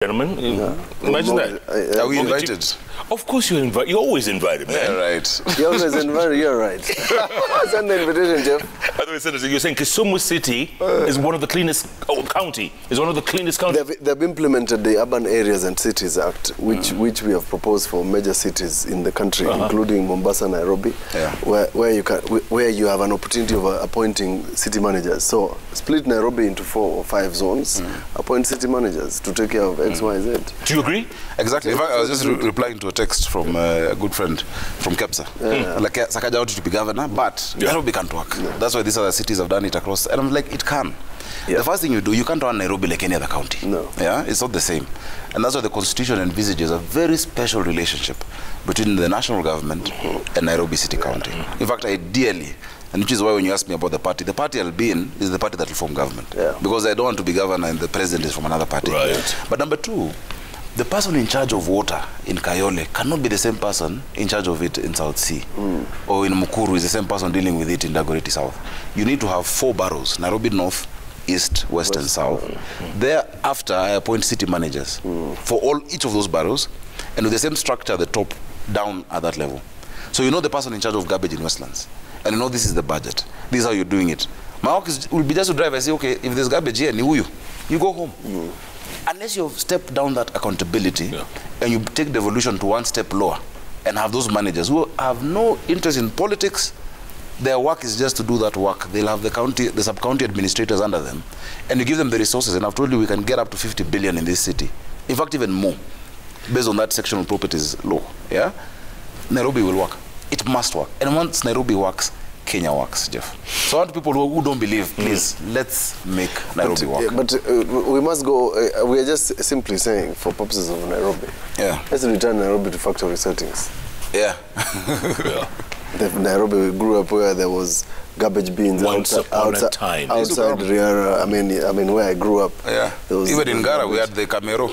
Gentlemen, imagine that. Are we invited? Of course you're invited. You're always invited, man. Yeah, right. You're always invited, you're right. Send the invitation, Jeff. By the way, Senator, you're saying Kisumu City is one of the cleanest, county, is one of the cleanest counties. They've implemented the Urban Areas and Cities Act, which we have proposed for major cities in the country, including Mombasa, Nairobi, where you have an opportunity of appointing city managers. So split Nairobi into 4 or 5 zones, appoint city managers to take care of X, Y, Z. Do you agree? Exactly. In fact, I was just replying to a text from a good friend from Kepsa. Like, Sakaja wanted to be governor, but Nairobi can't work. That's why these other cities have done it across. And I'm like, it can. The first thing you do, you can't run Nairobi like any other county. No. Yeah, it's not the same. And that's why the Constitution envisages a very special relationship between the national government and Nairobi City County. In fact, ideally, and which is why when you ask me about the party I'll be in is the party that will form government. Because I don't want to be governor and the president is from another party. Right. But number 2, the person in charge of water in Kayole cannot be the same person in charge of it in South Sea. Or in Mukuru is the same person dealing with it in Dagoretti South. You need to have 4 boroughs, Nairobi North, East, West, and South. Thereafter, I appoint city managers for each of those boroughs, and with the same structure, the top down at that level. So you know the person in charge of garbage in Westlands, and you know this is the budget. This is how you're doing it. My work will be just to drive. I say, okay, if there's garbage here, you go home. Unless you've stepped down that accountability and you take devolution to 1 step lower and have those managers who have no interest in politics, their work is just to do that work. They'll have the sub-county administrators under them, and you give them the resources. And I've told you we can get up to 50 billion in this city. In fact, even more, based on that sectional properties law. Yeah, Nairobi will work. It must work. And once Nairobi works, Kenya works, Jeff. So I want people who don't believe, please, let's make Nairobi work. But we must go, we are just simply saying, for purposes of Nairobi, let's return Nairobi to factory settings. Nairobi grew up where there was garbage bins outside Riara. I mean, where I grew up. Even in Gara, we had the Camero.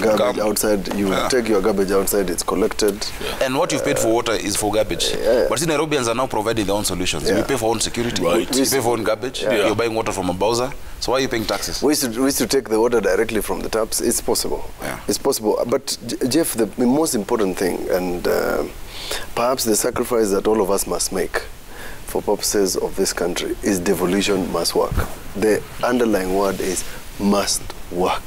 Garbage outside. You take your garbage outside, it's collected. And what you've paid for water is for garbage. But see, Nairobians are now providing their own solutions. We pay for own security. We pay for own garbage. You're buying water from a Bowser. So why are you paying taxes? We used to take the water directly from the taps. It's possible. It's possible. But Jeff, the most important thing, and perhaps the sacrifice that all of us must make for purposes of this country, is devolution must work. The underlying word is must work,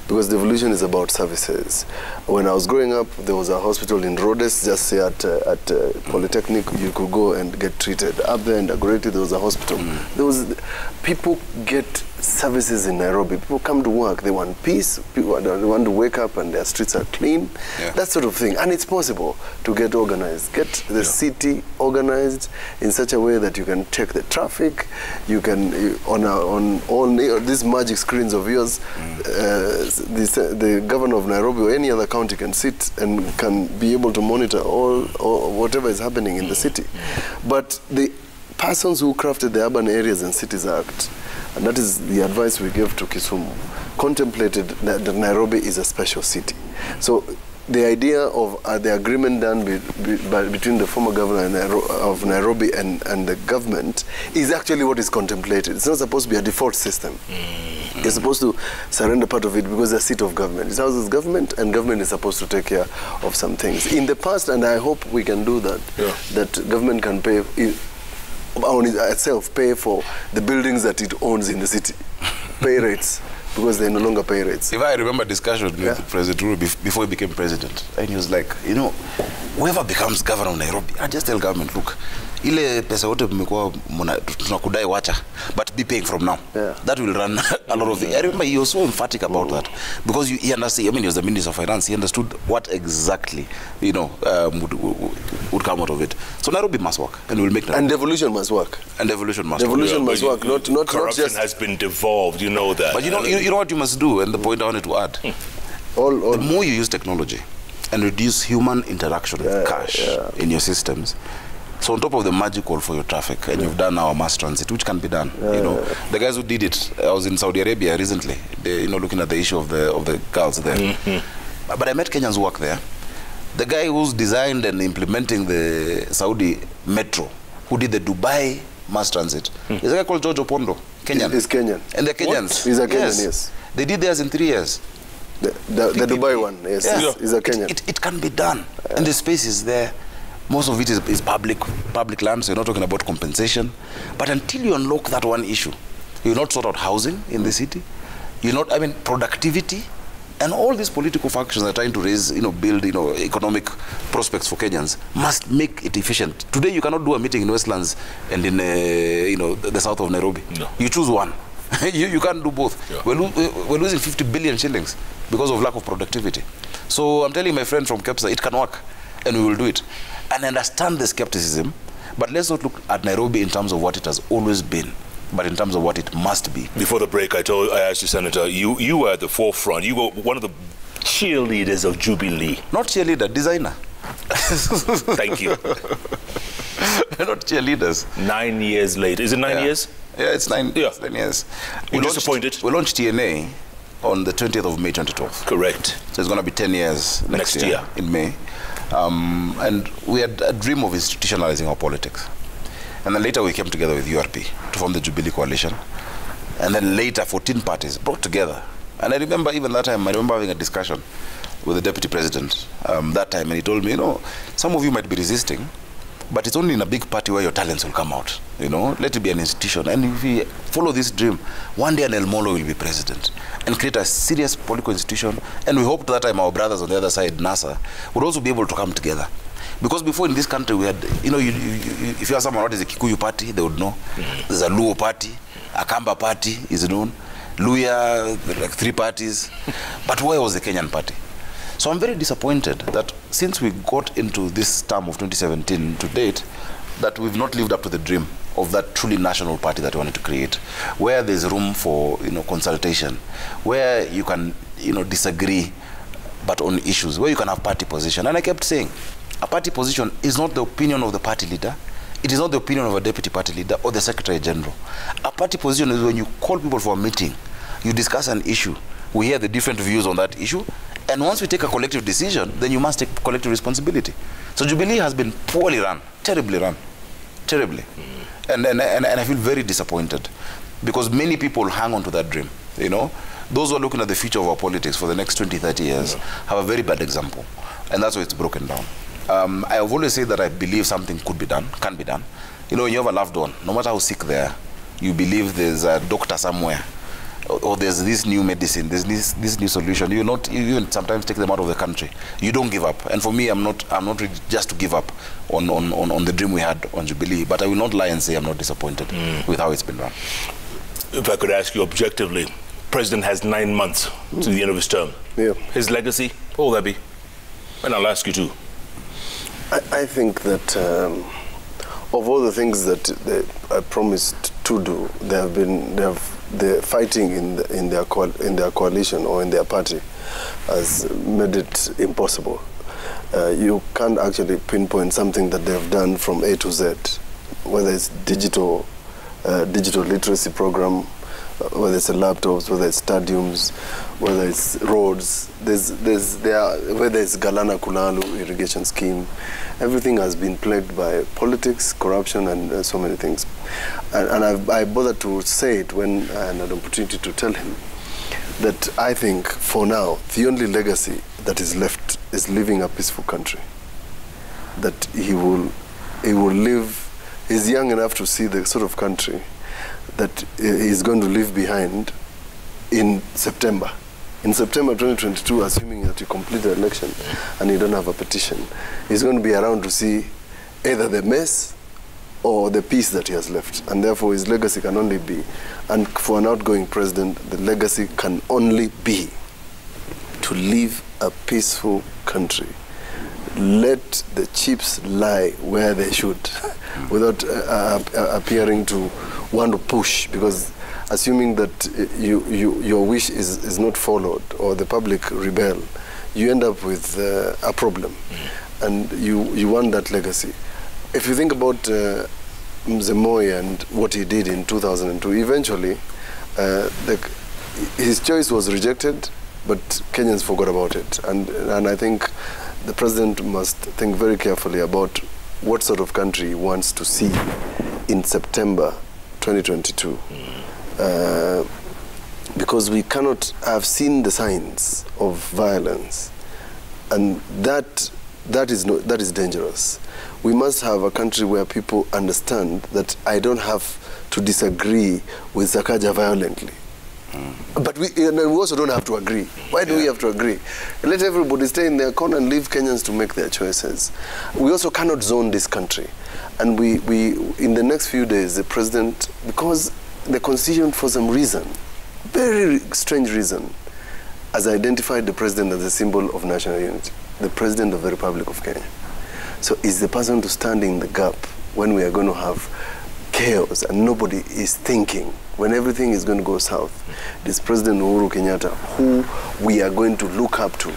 because devolution is about services. When I was growing up, there was a hospital in Rhodes, just say at Polytechnic, you could go and get treated. Up there in Dagoretti, there was a hospital. People get services in Nairobi. People come to work, they want peace, people want to wake up and their streets are clean, that sort of thing. And it's possible to get organized, get the city organized in such a way that you can check the traffic, you can, on all these magic screens of yours, the governor of Nairobi or any other county can sit and can be able to monitor all whatever is happening in the city. But the persons who crafted the Urban Areas and Cities Act, and that is the advice we gave to Kisumu, contemplated that Nairobi is a special city. So the idea of the agreement done between the former governor of Nairobi and the government is actually what is contemplated. It's not supposed to be a default system. You're supposed to surrender part of it because it's a seat of government. It houses government, and government is supposed to take care of some things. In the past, and I hope we can do that, that government can pay on itself, pay for the buildings that it owns in the city, pay rates, because they no longer pay rates. If I remember discussion with President Uhuru before he became president, and he was like, you know, whoever becomes governor of Nairobi, I just tell government, look, ile pesa yote mmekuwa tunakudai wacha, but be paying from now. That will run a lot of things. I remember he was so emphatic about that, because he understood. I mean, he was the Minister of Finance. He understood what exactly, you know, would come out of it. So Nairobi must work, and we'll make Nairobi. And devolution must work. And devolution must work. Not corruption just has been devolved. You know that. But you know what you must do, and the point I wanted to add: the more you use technology and reduce human interaction with cash in your systems. So on top of the magic wall for your traffic, and you've done our mass transit, which can be done. You know, the guys who did it, I was in Saudi Arabia recently. They, looking at the issue of the girls there. But I met Kenyans who work there. The guy who's designed and implementing the Saudi metro, who did the Dubai mass transit, is a guy called George Opondo, Kenyan. He's Kenyan. And they're Kenyans. He's a Kenyan, yes. They did theirs in 3 years. The Dubai one, yes, is a Kenyan. It can be done, and the space is there. Most of it is public land, so you're not talking about compensation. But until you unlock that one issue, you not sort out housing in the city, you not, I mean, productivity, and all these political factions are trying to raise, build, economic prospects for Kenyans, must make it efficient. Today, you cannot do a meeting in Westlands and in, the south of Nairobi. No. You choose one. you can't do both. Yeah. We're losing 50 billion shillings because of lack of productivity. So I'm telling my friend from KEPSA, it can work, and we will do it. And understand the skepticism, but let's not look at Nairobi in terms of what it has always been, but in terms of what it must be. Before the break, I asked you, Senator, you were at the forefront. You were one of the cheerleaders of Jubilee. Not cheerleader, designer. Thank you. Not cheerleaders. 9 years later. Is it 9 years? Yeah, it's 9 years. You're disappointed? We launched TNA on the 20th of May 2012. Correct. So it's going to be 10 years next year in May. And we had a dream of institutionalizing our politics. And then later we came together with URP to form the Jubilee Coalition. And then later 14 parties brought together. And I remember even that time, I remember having a discussion with the Deputy President that time, and he told me, some of you might be resisting, but it's only in a big party where your talents will come out. Let it be an institution. And if we follow this dream, one day an El Molo will be president and create a serious political institution. And we hoped that time our brothers on the other side, NASA, would also be able to come together. Because before in this country we had, if you ask someone what is a Kikuyu party, they would know. There's a Luo party, a Kamba party is known, Luya, like 3 parties. But where was the Kenyan party? So I'm very disappointed that since we got into this term of 2017 to date, that we've not lived up to the dream of that truly national party that we wanted to create, where there's room for consultation, where you can disagree, but on issues, where you can have party position. And I kept saying, a party position is not the opinion of the party leader. It is not the opinion of a deputy party leader or the secretary general. A party position is when you call people for a meeting, you discuss an issue, we hear the different views on that issue, and once we take a collective decision, then you must take collective responsibility. So Jubilee has been poorly run, terribly run, terribly. And I feel very disappointed because many people hang on to that dream. Those who are looking at the future of our politics for the next 20, 30 years have a very bad example, and that's why it's broken down. I have always said that I believe something could be done, can be done. When you have a loved one, no matter how sick they are, you believe there's a doctor somewhere, or there's this new medicine, there's this new solution. You even sometimes take them out of the country. You don't give up. And for me, I'm not ready just to give up on the dream we had on Jubilee. But I will not lie and say I'm not disappointed with how it's been run. If I could ask you objectively, President has 9 months to the end of his term. Yeah. His legacy, what will that be? And I'll ask you too. I think that of all the things that they promised to do, they're fighting in their coalition or in their party has made it impossible. You can't actually pinpoint something that they've done from A to Z, whether it's digital literacy program, whether it's laptops, whether it's stadiums, whether it's roads, whether it's Galana Kulalu irrigation scheme. Everything has been plagued by politics, corruption, and so many things. And I bothered to say it when I had an opportunity to tell him that I think, for now, the only legacy that is left is living a peaceful country. That he will live, he's young enough to see the sort of country that he's going to leave behind in September. In September 2022, assuming that you complete the election and you don't have a petition, he's going to be around to see either the mess or the peace that he has left. And therefore, his legacy can only be, and for an outgoing president, the legacy can only be to leave a peaceful country. Let the chips lie where they should, without appearing to want to push, because assuming that your wish is not followed or the public rebel, you end up with a problem, and you want that legacy. If you think about Mzee Moi and what he did in 2002, eventually his choice was rejected, but Kenyans forgot about it, and I think the president must think very carefully about what sort of country he wants to see in September 2022. because we cannot have seen the signs of violence, and that is dangerous. We must have a country where people understand that I don't have to disagree with Sakaja violently. But we also don't have to agree. Why do we have to agree? Let everybody stay in their corner and leave Kenyans to make their choices. We also cannot zone this country. And we in the next few days, the president, because the constitution for some reason, very strange reason, has identified the president as a symbol of national unity, the president of the Republic of Kenya. So is the person to stand in the gap when we are going to have chaos and nobody is thinking, when everything is going to go south. This President Uhuru Kenyatta, who we are going to look up to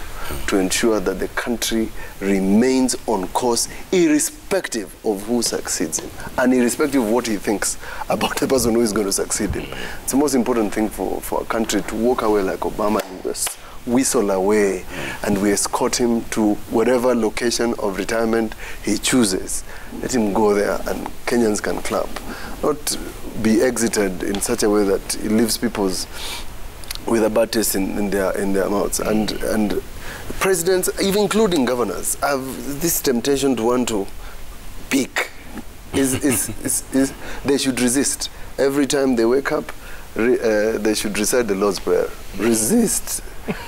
ensure that the country remains on course, irrespective of who succeeds him, and irrespective of what he thinks about the person who is going to succeed him. It's the most important thing for a country to walk away like Obama and just whistle away, and we escort him to whatever location of retirement he chooses. Let him go there and Kenyans can clap. Not be exited in such a way that it leaves people with a bad taste in their mouths. And presidents, even including governors, have this temptation to want to pick. They should resist. Every time they wake up, they should recite the Lord's Prayer. Resist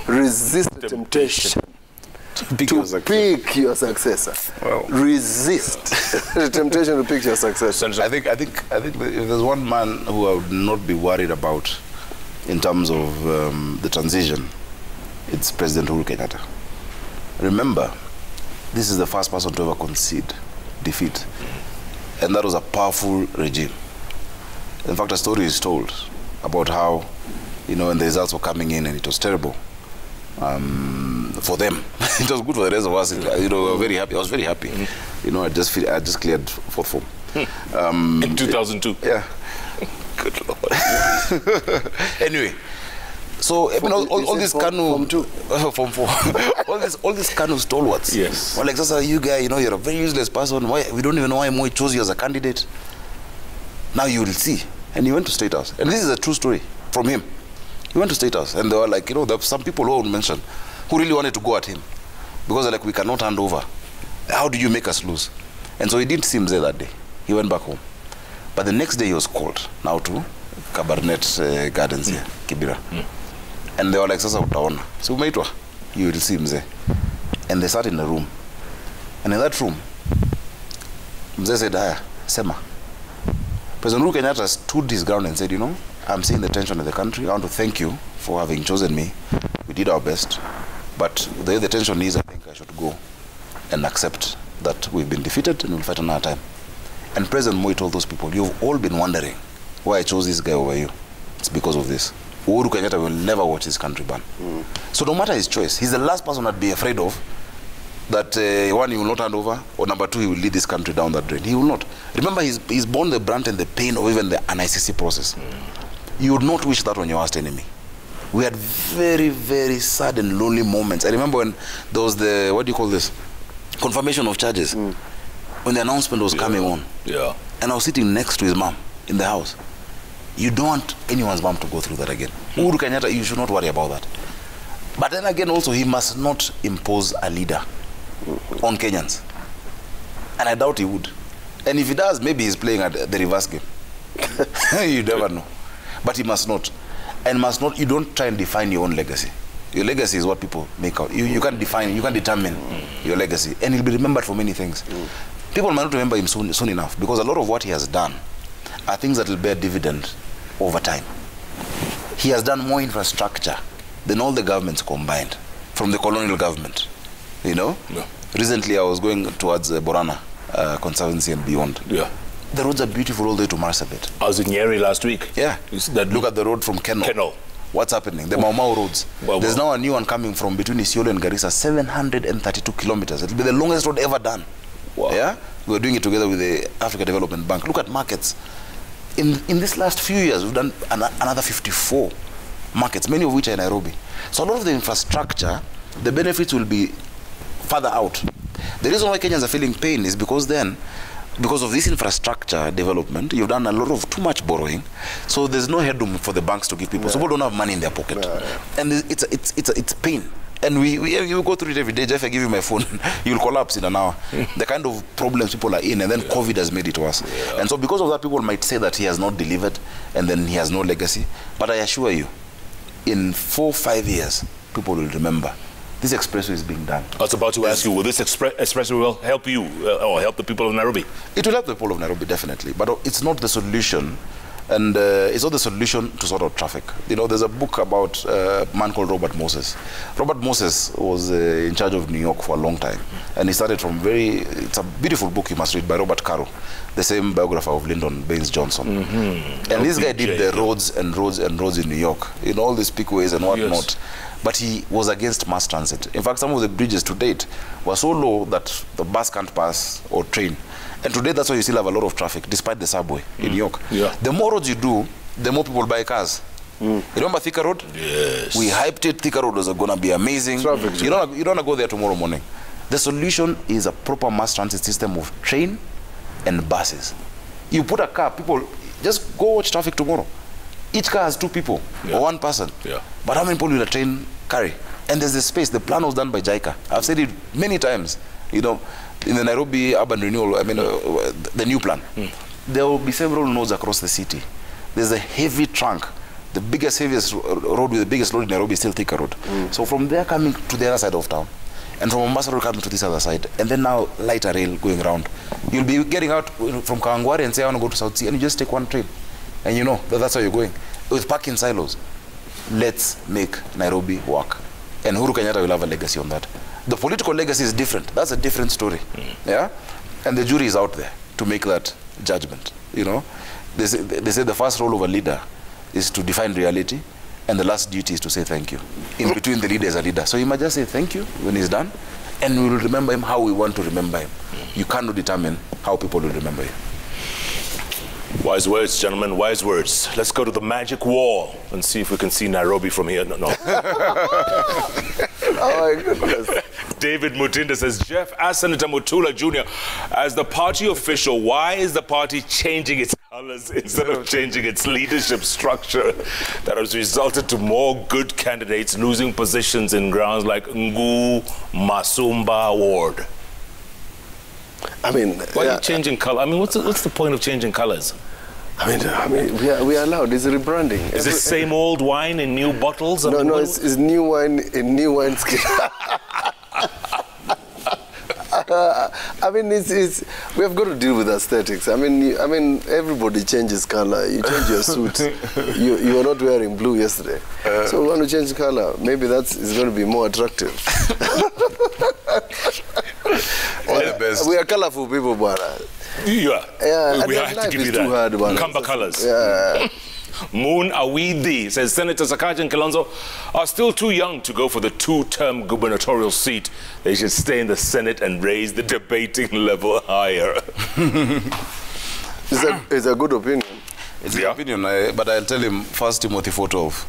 the temptation to pick your successor. Well, resist the temptation to pick your successor. I think if there's one man who I would not be worried about in terms of the transition, it's President Uhuru Kenyatta. Remember, this is the first person to ever concede defeat, and that was a powerful regime. In fact, a story is told about how, you know, when the results were coming in and it was terrible for them. It was good for the rest of us. You know, we were very happy. I was very happy. You know, I just cleared fourth form. In 2002. Yeah. Good Lord. Anyway, so I mean, all these Kanu from four, all these Kanu stalwarts. Yes. Well, like, Sasa, you guy, you know, you're a very useless person. Why we don't even know why Moi chose you as a candidate. Now you will see. And he went to State House, and this is a true story from him. He went to State House, and they were like, you know, there were some people who mentioned who really wanted to go at him because they're like, we cannot hand over. How do you make us lose? And so he didn't see him there that day. He went back home. But the next day he was called now to Cabernet Gardens here, Kibera. And they were like, Sasa utaona. So umeitwa, you will see Mzee. And they sat in the room. And in that room, Mzee said, Aya, Sema. President Uhuru Kenyatta stood his ground and said, you know, I'm seeing the tension in the country. I want to thank you for having chosen me. We did our best. But the way the tension is, I think I should go and accept that we've been defeated and we'll fight another time. And President Moi told those people, you've all been wondering why I chose this guy over you. It's because of this. Uhuru Kenyatta will never watch his country burn. So no matter his choice, he's the last person I'd be afraid of that one, he will not hand over, or number two, he will lead this country down that drain. He will not. Remember, he's borne the brunt and the pain of even the NICC process. You would not wish that on your worst enemy. We had very, very sad and lonely moments. I remember when there was the, what do you call this? Confirmation of charges. When the announcement was coming on. Yeah. And I was sitting next to his mom in the house. You don't want anyone's mom to go through that again. Uhuru Kenyatta, you should not worry about that. But then again, also, he must not impose a leader on Kenyans. And I doubt he would. And if he does, maybe he's playing at the reverse game. You never know. But he must not. And must not, you don't try and define your own legacy. Your legacy is what people make out. You can't define, you can't determine your legacy. And he'll be remembered for many things. People might not remember him soon enough, because a lot of what he has done are things that will bear dividend over time. He has done more infrastructure than all the governments combined, from the colonial government. You know? Yeah. Recently I was going towards Borana Conservancy and beyond. Yeah. The roads are beautiful all the way to Marsabit. I was in Nyeri last week. Yeah. Look at the road from Kenol. What's happening? The Mau Mau roads. There's now a new one coming from between Isiolo and Garissa, 732 kilometers. It'll be the longest road ever done. Wow. Yeah? We're doing it together with the Africa Development Bank. Look at markets. In this last few years, we've done another 54 markets, many of which are in Nairobi. So a lot of the infrastructure, the benefits will be further out. The reason why Kenyans are feeling pain is because then because of this infrastructure development, you've done a lot of too much borrowing. So there's no headroom for the banks to give people. So people don't have money in their pocket. And it's pain. And we go through it every day. Jeff, I give you my phone, you'll collapse in an hour. The kind of problems people are in, and then COVID has made it worse. And so because of that, people might say that he has not delivered, and then he has no legacy. But I assure you, in 4 or 5 years, people will remember this expressway is being done. I was about to ask you, will this expressway will help you or help the people of Nairobi? It will help the people of Nairobi, definitely. But it's not the solution. And it's not the solution to sort out traffic. You know, there's a book about a man called Robert Moses. Robert Moses was in charge of New York for a long time. And he started from it's a beautiful book you must read by Robert Caro, the same biographer of Lyndon Baines Johnson. And this guy did the roads and roads and roads in New York, in all these peakways and whatnot. But he was against mass transit. In fact, some of the bridges to date were so low that the bus can't pass or train. And today, that's why you still have a lot of traffic, despite the subway in New York. The more roads you do, the more people buy cars. You remember Thika Road? Yes. We hyped it. Thika Road was going to be amazing. Traffic, you don't want to go there tomorrow morning. The solution is a proper mass transit system of train and buses. You put a car, people, just go watch traffic tomorrow. Each car has 2 people or 1 person. But how many people will a train carry? And there's the space. The plan was done by JICA. I've said it many times. You know, in the Nairobi urban renewal, the new plan, there will be several nodes across the city. There's a heavy trunk. The heaviest road with the biggest load in Nairobi is still Thika Road. So from there coming to the other side of town, and from Mombasa Road coming to this other side, and then now lighter rail going around. You'll be getting out from Kawangware and say, I want to go to South Sea, and you just take 1 train. And you know that's how you're going. With parking silos. Let's make Nairobi work. And Uhuru Kenyatta will have a legacy on that. The political legacy is different. That's a different story. Yeah? And the jury is out there to make that judgment. You know? They say the first role of a leader is to define reality, and the last duty is to say thank you. In between, the leader is a leader. So he might just say thank you when he's done, and we will remember him how we want to remember him. You cannot determine how people will remember you. Wise words, gentlemen, wise words. Let's go to the magic wall and see if we can see Nairobi from here. No. Oh, my goodness. David Mutinda says, Jeff, ask Senator Mutula Jr., as the party official, why is the party changing its colors instead of changing its leadership structure that has resulted to more good candidates losing positions in grounds like Ngu, Masumba Ward? I mean, why are you changing color? I mean, what's the point of changing colors? I mean, we are allowed. It's rebranding. Is it same old wine in new bottles? No, it's new wine in new wine skin. I mean, we have got to deal with aesthetics. I mean, everybody changes color. You change your suit. You were not wearing blue yesterday, so we want to change color. Maybe it's going to be more attractive. All the best. We are colorful people, Bwana. Yeah. We have to give you that. Hard, Kamba colors. Yeah. Moon Awidi says Senator Sakaja and Kilonzo are still too young to go for the 2-term gubernatorial seat. They should stay in the Senate and raise the debating level higher. It's a good opinion. It's an opinion, but I'll tell him 1 Timothy 4:12.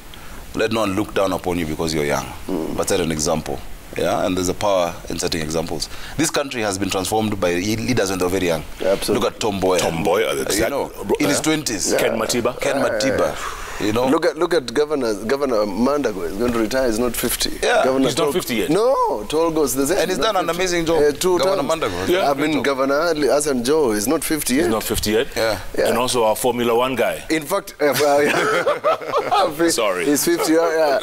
Let no one look down upon you because you're young, but set an example. Yeah, and there's a power in setting examples. This country has been transformed by leaders when they were very young. Absolutely. Look at Tom Mboya. Tom Mboya, you know, in his 20s. Yeah. Ken Matiba. Ken Matiba. You know. Look at Governor Mandago. He's going to retire. He's not 50. Yeah, he's not 50 yet. No, Tall goes the same. And he's done an amazing job. Governor Mandago. Yeah. I mean, Governor Hassan Joe is not 50 yet. He's not 50 yet. Yeah. And also our Formula 1 guy. In fact, sorry, he's 50. Yeah.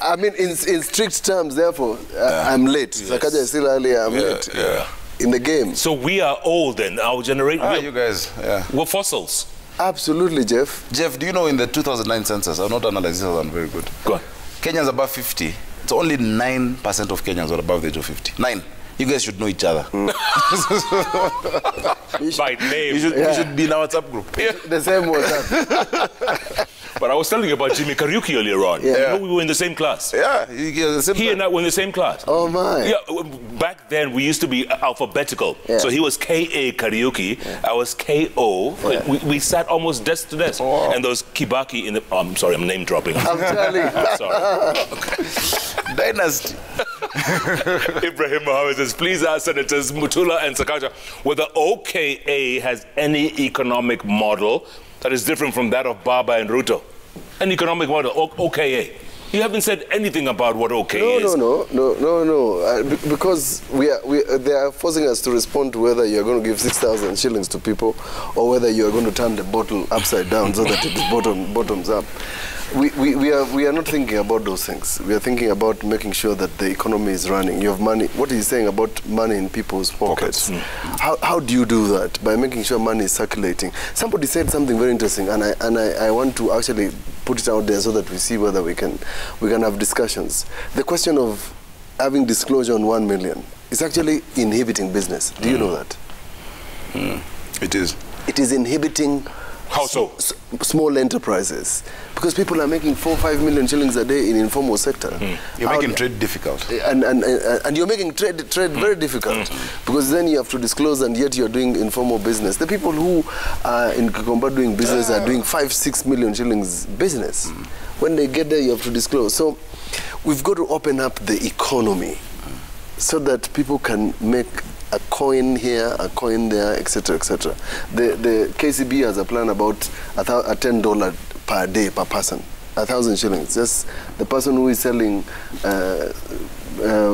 I mean, in strict terms, therefore, I'm late. Yes. Sakaja is still early. I'm late. Yeah. In the game. So we are old then. Our generation. You guys. Yeah. We're fossils. Absolutely, Jeff. Jeff, do you know in the 2009 census, I'll not analyze this one very good. Go on. Kenyans above 50, it's only 9% of Kenyans are above the age of 50. 9. You guys should know each other. By name. You should be in our WhatsApp group. Yeah. The same WhatsApp. But I was telling you about Jimmy Kariuki earlier on. Yeah. You know, we were in the same class. Yeah. The same he and I were in the same class. Oh, my. Yeah. Back then, we used to be alphabetical. Yeah. So he was K.A. Kariuki. Yeah. I was K.O. Yeah. We sat almost desk to desk. Oh. And there was Kibaki in the... I'm sorry, I'm name dropping. I'm telling you. I'm sorry. Dynasty. Ibrahim Mohammed says, please ask Senators Mutula and Sakaja whether OKA has any economic model that is different from that of Baba and Ruto. An economic model, OKA. You haven't said anything about what OKA is. No. Because they are forcing us to respond to whether you are going to give 6,000 shillings to people or whether you are going to turn the bottle upside down so that it bottoms up. We are not thinking about those things. We are thinking about making sure that the economy is running. You have money. What he's saying about money in people's pockets. How do you do that? By making sure money is circulating. Somebody said something very interesting, and I want to actually put it out there so that we see whether we can have discussions. The question of having disclosure on 1 million is actually inhibiting business. Do you know that? It is. It is inhibiting. How so? Small enterprises, because people are making 4 or 5 million shillings a day in informal sector. You're making trade difficult, and you're making trade very difficult, because then you have to disclose, and yet you're doing informal business. The people who are in Kakomba doing business are doing 5-6 million shillings business. When they get there, you have to disclose. So we've got to open up the economy so that people can make a coin here, a coin there, etc., etc. The KCB has a plan about a $10 per day per person, 1,000 shillings. Just the person who is selling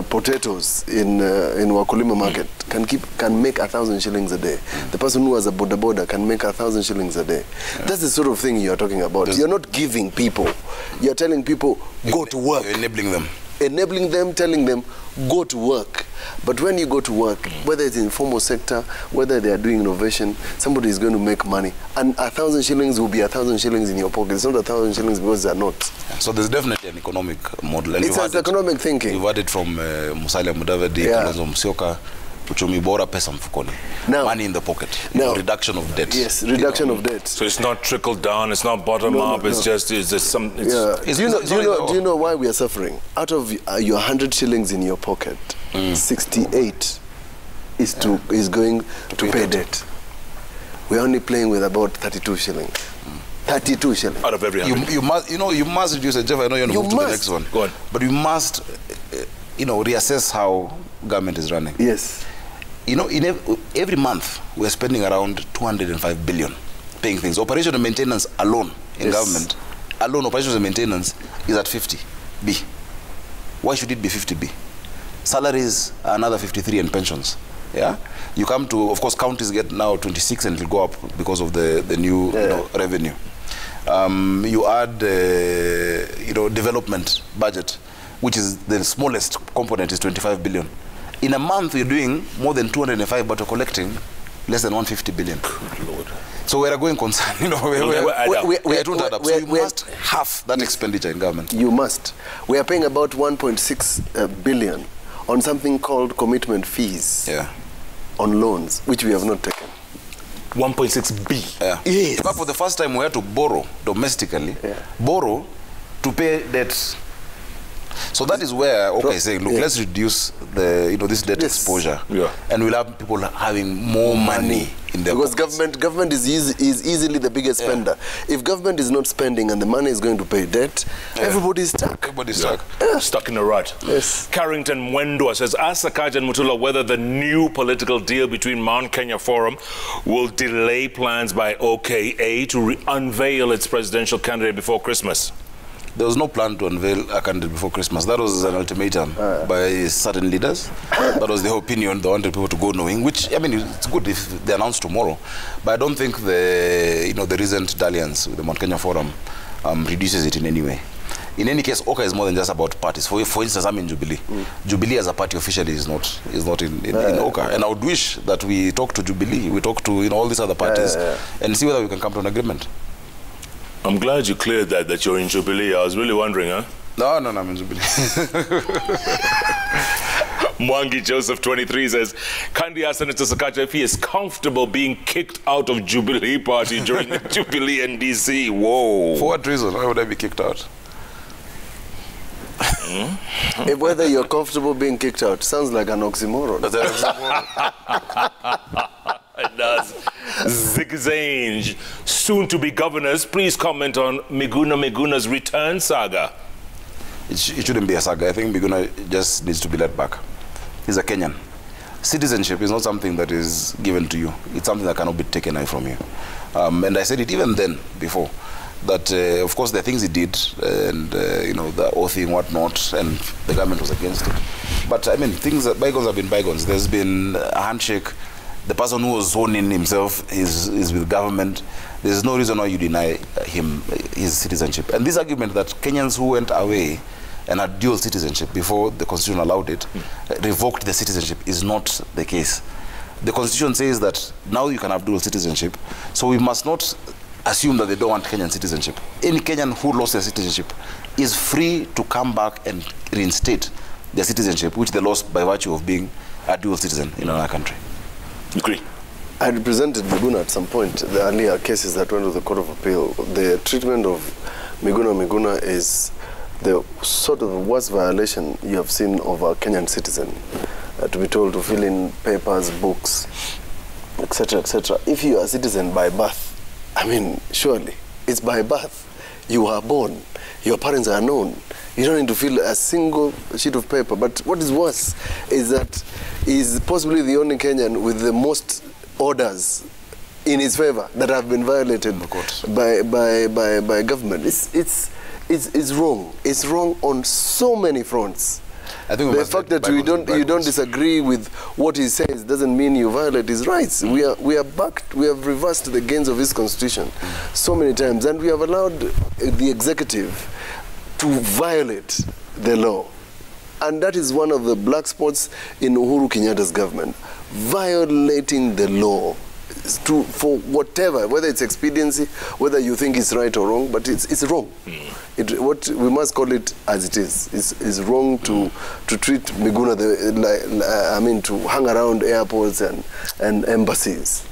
potatoes in Wakulima market can make 1,000 shillings a day. The person who has a boda can make 1,000 shillings a day. That's the sort of thing you are talking about. You're not giving people. You're telling people, go to work. You're enabling them. Enabling them, telling them, go to work. But when you go to work, whether it's in formal sector, whether they are doing innovation, somebody is going to make money. And 1,000 shillings will be 1,000 shillings in your pocket. It's not 1,000 shillings because they're not. So there's definitely an economic model. And it's economic thinking. You've heard it from Musalia Mudavadi, Kalonzo Musyoka, Uchumi Bora, pesa mfukoni. Money in the pocket. Reduction of debt. Yes, reduction of debt. So it's not trickle down, it's not bottom up, it's just, it's just some... It's, do you know why we are suffering? Out of your 100 shillings in your pocket, 68 is going to pay debt. We're only playing with about 32 shillings. 32 shillings. Out of every 100. You must reduce it, Jeff. I know you're going to move to the next one. Go on. But you must, reassess how government is running. Yes. In every month, we're spending around 205 billion paying things. Operation and maintenance alone in government, operations and maintenance is at 50B. Why should it be 50B? Salaries are another 53 and pensions. Yeah, you come to, of course, counties get now 26 and it will go up because of the new revenue. You add development budget, which is the smallest component, is 25 billion. In a month, you're doing more than 205, but you're collecting less than 150 billion. Good Lord. So we're a going concern. So you must have that expenditure in government. You must. We are paying about 1.6 billion on something called commitment fees on loans, which we have not taken. 1.6 Yeah. Yes. But for the first time, we had to borrow domestically, borrow to pay debts. So that is where OKA is saying, look, let's reduce the this debt exposure, and we'll have people having more money in their because pockets. government is easily the biggest spender. If government is not spending and the money is going to pay debt, everybody's stuck. Everybody's stuck. Stuck in a rut. Yes. Carrington Mwendwa says, ask Sakaja and Mutula whether the new political deal between Mount Kenya Forum will delay plans by OKA to unveil its presidential candidate before Christmas. There was no plan to unveil a candidate before Christmas. That was an ultimatum by certain leaders. That was their opinion. They wanted people to go knowing, which, I mean, it's good if they announce tomorrow. But I don't think the recent dalliance with the Mount Kenya Forum reduces it in any way. In any case, OKA is more than just about parties. For instance, I'm in Jubilee. Jubilee as a party officially is not in OKA. And I would wish that we talk to Jubilee, we talk to all these other parties, and see whether we can come to an agreement. I'm glad you cleared that you're in Jubilee. I was really wondering, huh? No, I'm in Jubilee. Mwangi Joseph 23 says, kindly ask Senator Sakaja if he is comfortable being kicked out of Jubilee Party during the Jubilee NDC. Whoa. For what reason? Why would I be kicked out? Whether you're comfortable being kicked out sounds like an oxymoron. That's an oxymoron. It does. Zigzange, soon to be governors, please comment on Miguna's return saga. it shouldn't be a saga. I think Miguna just needs to be let back. He's a Kenyan. Citizenship is not something that is given to you. It's something that cannot be taken away from you. And I said it even then, before, that of course the things he did, and you know, the oathing, whatnot, and the government was against it. But I mean, bygones have been bygones. There's been a handshake. The person who was sworn in himself is with government. There's no reason why you deny him his citizenship. And this argument that Kenyans who went away and had dual citizenship before the constitution allowed it, revoked the citizenship, is not the case. The constitution says that now you can have dual citizenship, so we must not assume that they don't want Kenyan citizenship. Any Kenyan who lost their citizenship is free to come back and reinstate their citizenship, which they lost by virtue of being a dual citizen in another country. Agree. I represented Miguna at some point, the earlier cases that went to the Court of Appeal. The treatment of Miguna is the sort of worst violation you have seen of a Kenyan citizen. To be told to fill in papers, books, etc., etc. If you are a citizen by birth, I mean, surely, it's by birth. You are born. Your parents are known. You don't need to fill a single sheet of paper. But what is worse is that he's possibly the only Kenyan with the most orders in his favor that have been violated by government. It's wrong. It's wrong on so many fronts. I think the fact that you don't disagree with what he says doesn't mean you violate his rights. We have reversed the gains of his constitution so many times, and we have allowed the executive to violate the law. And that is one of the black spots in Uhuru Kenyatta's government, violating the law for whatever, whether it's expediency, whether you think it's right or wrong, but it's wrong. What we must call it as it is. It's wrong to treat Miguna to hang around airports and embassies.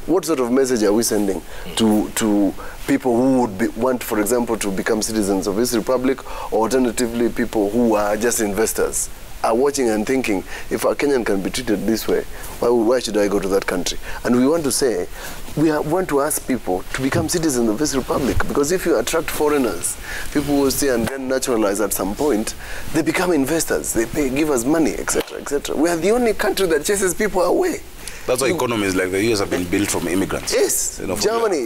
What sort of message are we sending to people who would want, for example, to become citizens of this republic, or alternatively people who are just investors, are watching and thinking, if a Kenyan can be treated this way, why should I go to that country? And we want to say, want to ask people to become citizens of this republic, because if you attract foreigners, people will stay and then naturalize at some point, they become investors, they give us money, etc., etc. We are the only country that chases people away. That's why economies like the US have been built from immigrants. Yes, you know, Germany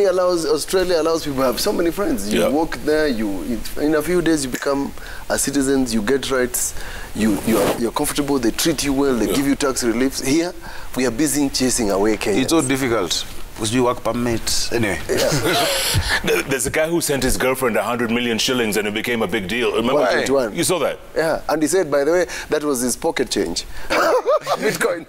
allows, Australia allows people to have so many friends. You walk there, in a few days you become a citizen, you get rights, you're comfortable, they treat you well, they give you tax reliefs. Here, we are busy chasing away Kenyans. It's so difficult. Because you work permit. Anyway. Yeah. There's a guy who sent his girlfriend 100 million shillings and it became a big deal. Remember? You saw that? Yeah. And he said, by the way, that was his pocket change. Bitcoin.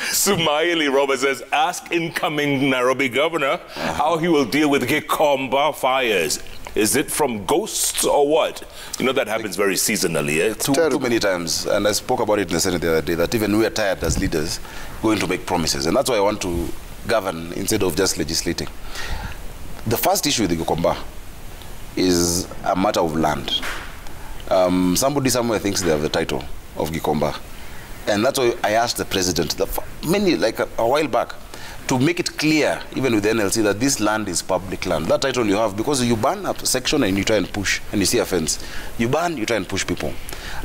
Sumaili Robert says, ask incoming Nairobi governor how he will deal with Gikomba fires. Is it from ghosts or what? You know, that happens very seasonally. Eh? Too many times. And I spoke about it in the Senate the other day, that even we are tired as leaders going to make promises. And that's why I want to govern instead of just legislating. The first issue with the Gikomba is a matter of land. Somebody somewhere thinks they have the title of Gikomba. And that's why I asked the president, like a while back, to make it clear, even with the NLC, that this land is public land. That title you have, because you ban a section and you try and push, and you see a fence. You ban, you try and push people.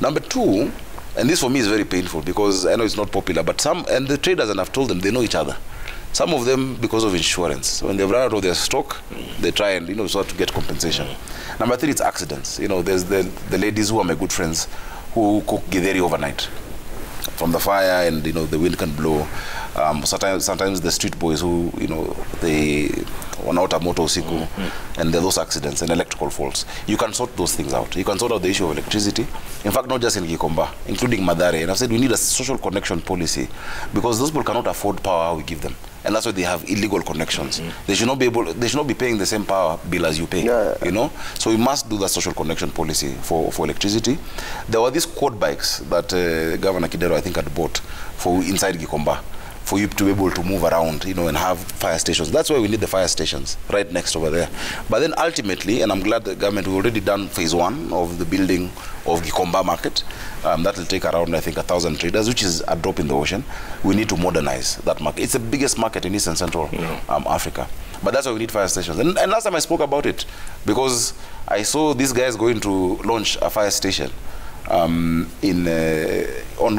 Number two, and this for me is very painful, because I know it's not popular, but and the traders, and I've told them, they know each other. Some of them because of insurance. When they've run out of their stock, they try and, sort to get compensation. Number three, it's accidents. There's the ladies who are my good friends who cook githeri overnight. From the fire, and the wind can blow. Sometimes the street boys who they wanaota moto usiku, and there are those accidents and electrical faults. You can sort those things out. You can sort out the issue of electricity. In fact, not just in Gikomba, including Mathare. And I've said we need a social connection policy, because those people cannot afford power we give them, and that's why they have illegal connections. They should not be paying the same power bill as you pay. So we must do that social connection policy for electricity. There were these quad bikes that Governor Kidero, I think, had bought for inside Gikomba, for you to be able to move around, and have fire stations. That's why we need the fire stations right next over there. But then ultimately, and I'm glad the government, we've already done phase 1 of the building of Gikomba market. That will take around, I think, 1,000 traders, which is a drop in the ocean. We need to modernize that market. It's the biggest market in East and Central Africa. But that's why we need fire stations. And last time I spoke about it, because I saw these guys going to launch a fire station on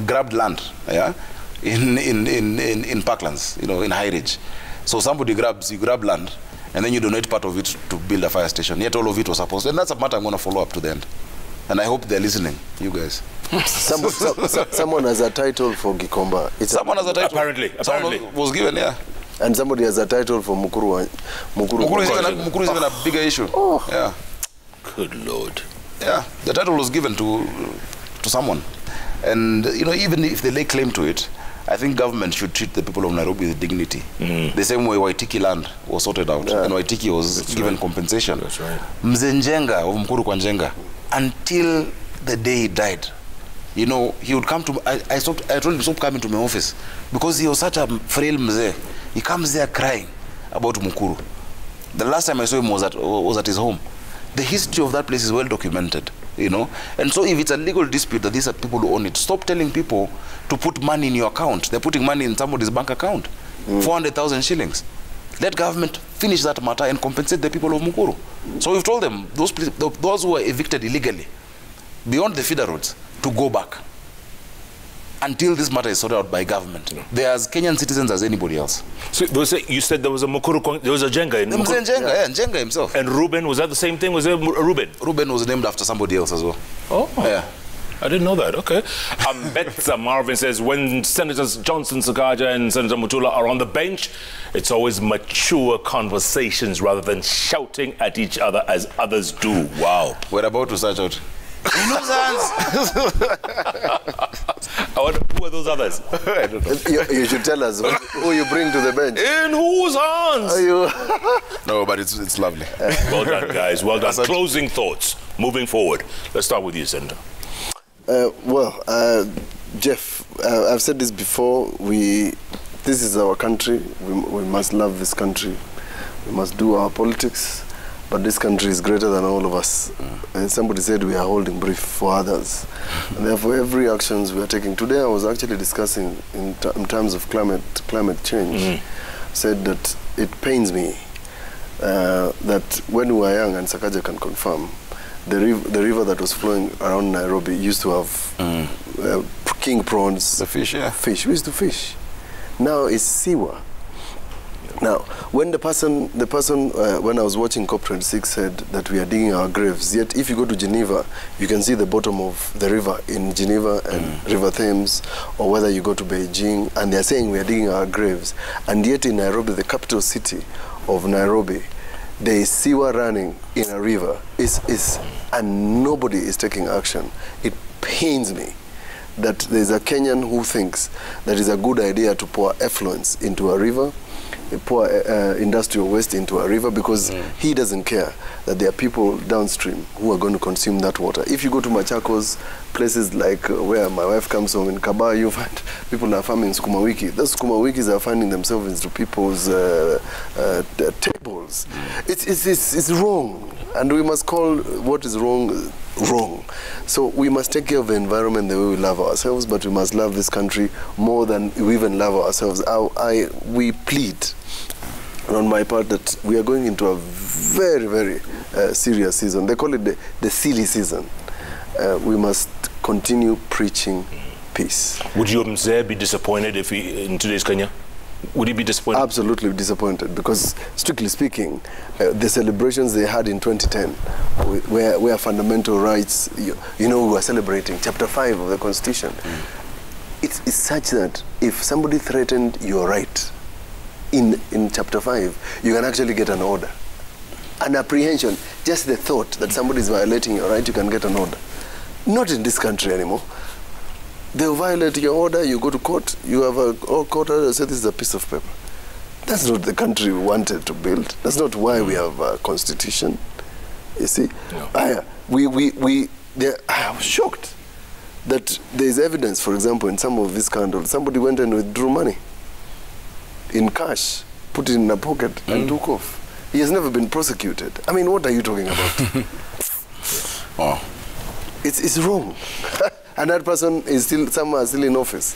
grabbed land, yeah, in parklands, you know, in High Ridge. So somebody you grab land, and then you donate part of it to build a fire station. Yet all of it was supposed to, and that's a matter I'm going to follow up to the end. And I hope they're listening, you guys. Someone has a title for Gikomba. Someone has a title. Apparently. Someone was given, yeah. And somebody has a title for Mukuru. Mukuru is even a bigger issue. Oh. Yeah. Good Lord. Yeah, the title was given to someone. And, you know, even if they lay claim to it, I think government should treat the people of Nairobi with dignity. The same way Waitiki land was sorted out, and Waitiki was given compensation. That's right. Mzee Njenga of Mkuru kwa Njenga, until the day he died, you know, he would come to, I told him, stop coming to my office, because he was such a frail mzee. He comes there crying about Mukuru. The last time I saw him was at his home. The history of that place is well documented, you know. And so if it's a legal dispute that these are people who own it, stop telling people to put money in your account. They're putting money in somebody's bank account. 400,000 shillings. Let government finish that matter and compensate the people of Mukuru. So we've told them, those who were evicted illegally, beyond the feeder roads, to go back until this matter is sorted out by government. They're as Kenyan citizens as anybody else. So you said there was a Mukuru, there was a Jenga in Mukuru? Yeah, Njenga himself. And Ruben, was that the same thing? Was there Ruben? Ruben was named after somebody else as well. Oh. Yeah. I didn't know that. Okay. Betsa Marvin says, when Senators Johnson Sakaja and Senator Mutula are on the bench, it's always mature conversations rather than shouting at each other as others do. Wow. We're about to search out. I wonder, who are those others? I don't know. You should tell us who you bring to the bench. In whose hands? Are you? No, but it's lovely. Well done, guys. Well done. Closing thoughts. Moving forward. Let's start with you, Senator. Jeff, I've said this before. This is our country. We must love this country. We must do our politics. But this country is greater than all of us. And somebody said we are holding brief for others. And therefore, every actions we are taking. Today, I was actually discussing in terms of climate change. Said that it pains me that when we were young, and Sakaja can confirm, the river that was flowing around Nairobi used to have king prawns. The fish, yeah. Fish. We used to fish. Now it's sewer. Now, when the person when I was watching COP26 said that we are digging our graves, yet if you go to Geneva, you can see the bottom of the river in Geneva and River Thames, or whether you go to Beijing, and they're saying we are digging our graves. And yet in Nairobi, the capital city of Nairobi, there is sewer running in a river, and nobody is taking action. It pains me that there's a Kenyan who thinks that it's a good idea to pour effluents into a river, pour industrial waste into a river, because he doesn't care that there are people downstream who are going to consume that water. If you go to Machakos, places like where my wife comes from in Kabaa, you find people are farming sukuma wiki. Those sukuma wikis are finding themselves into people's tables. It's wrong, and we must call what is wrong wrong. So we must take care of the environment the way we love ourselves, but we must love this country more than we even love ourselves. We plead on my part that we are going into a very, very serious season. They call it the silly season. We must continue preaching peace. Would you, Mzee, be disappointed if in today's Kenya? Would you be disappointed? Absolutely disappointed, because strictly speaking, the celebrations they had in 2010, where fundamental rights, you know, we were celebrating Chapter 5 of the Constitution. It's such that if somebody threatened your right in Chapter 5, you can actually get an order. An apprehension, just the thought that somebody is violating your right, you can get an order. Not in this country anymore. They'll violate your order, you go to court, you have a court order, say this is a piece of paper. That's not the country we wanted to build. That's not why we have a constitution. You see? No. I was shocked that there is evidence, for example, in some of these scandals, somebody went and withdrew money in cash, put it in a pocket and took off. He has never been prosecuted. I mean, what are you talking about? Oh. It's wrong. And that person is still in office.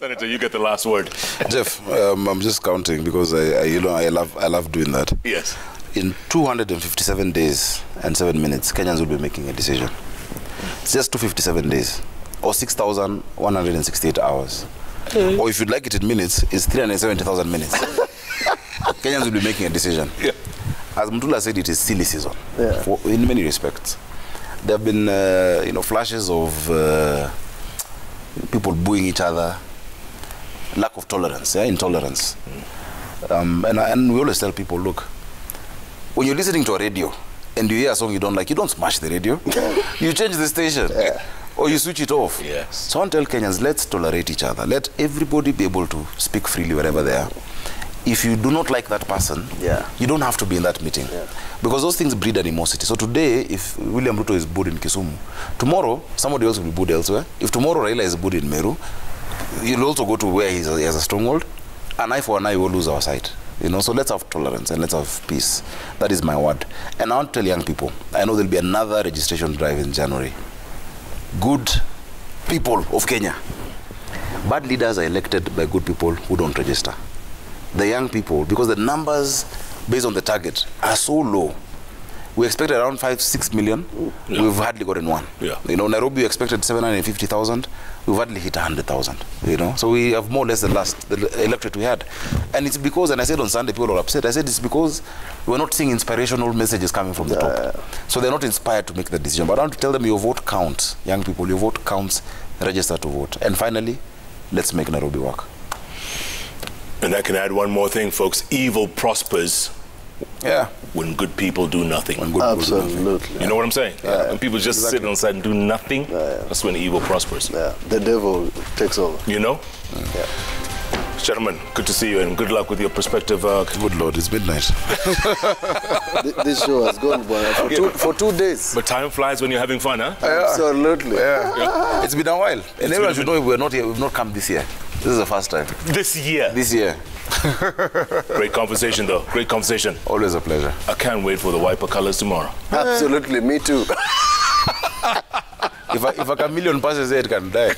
Senator, you get the last word. Jeff, I'm just counting because I love doing that. Yes. In 257 days and 7 minutes, Kenyans will be making a decision. It's just 257 days, or 6,168 hours. Or if you'd like it in minutes, it's 370,000 minutes. Kenyans will be making a decision. Yeah. As Mutula said, it is silly season, Yeah. in many respects. There have been, flashes of people booing each other, lack of tolerance, intolerance. And we always tell people, look, when you're listening to a radio and you hear a song you don't smash the radio. You change the station. Or you switch it off. Yes. So I want to tell Kenyans, let's tolerate each other. Let everybody be able to speak freely wherever they are. If you do not like that person, you don't have to be in that meeting. Because those things breed animosity. So today, if William Ruto is booed in Kisumu, tomorrow, somebody else will be booed elsewhere. If tomorrow Raila is booed in Meru, you'll also go to where he has a stronghold. An eye for an eye, we will lose our sight. So let's have tolerance and let's have peace. That is my word. And I want to tell young people, I know there'll be another registration drive in January. Good people of Kenya. Bad leaders are elected by good people who don't register. The young people, because the numbers based on the target are so low. We expected around 5-6 million. We've hardly gotten one. Nairobi, we expected 750,000. We've hardly hit 100,000. So we have more or less the electorate we had. And it's because, and I said on Sunday, people are upset. I said it's because we're not seeing inspirational messages coming from the top. So they're not inspired to make the decision. But I want to tell them your vote counts. Young people, your vote counts. Register to vote. And finally, let's make Nairobi work. And I can add one more thing, folks. Evil prospers when good people do nothing. Absolutely. You know what I'm saying? When people just sit on the side and do nothing, that's when evil prospers. The devil takes over. You know? Gentlemen, good to see you and good luck with your prospective. Good Lord, it's midnight. This show has gone for 2 days. But time flies when you're having fun, huh? Absolutely. It's been a while. And everyone should know we've not come this year. This is the first time. This year? This year. Great conversation, though. Great conversation. Always a pleasure. I can't wait for the wiper colors tomorrow. Absolutely, me too. If a chameleon passes there, it can die.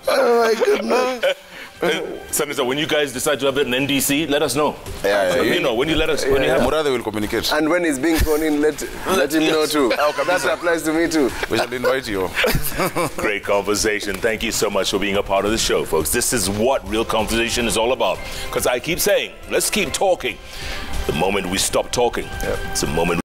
Oh my goodness. Senator, when you guys decide to have it in NDC, let us know. When you let us, when you have Murade will communicate. And when he's being phoned in, let him know too. That applies to me too. We shall invite you. Great conversation. Thank you so much for being a part of the show, folks. This is what real conversation is all about. Because I keep saying, let's keep talking. The moment we stop talking, it's a moment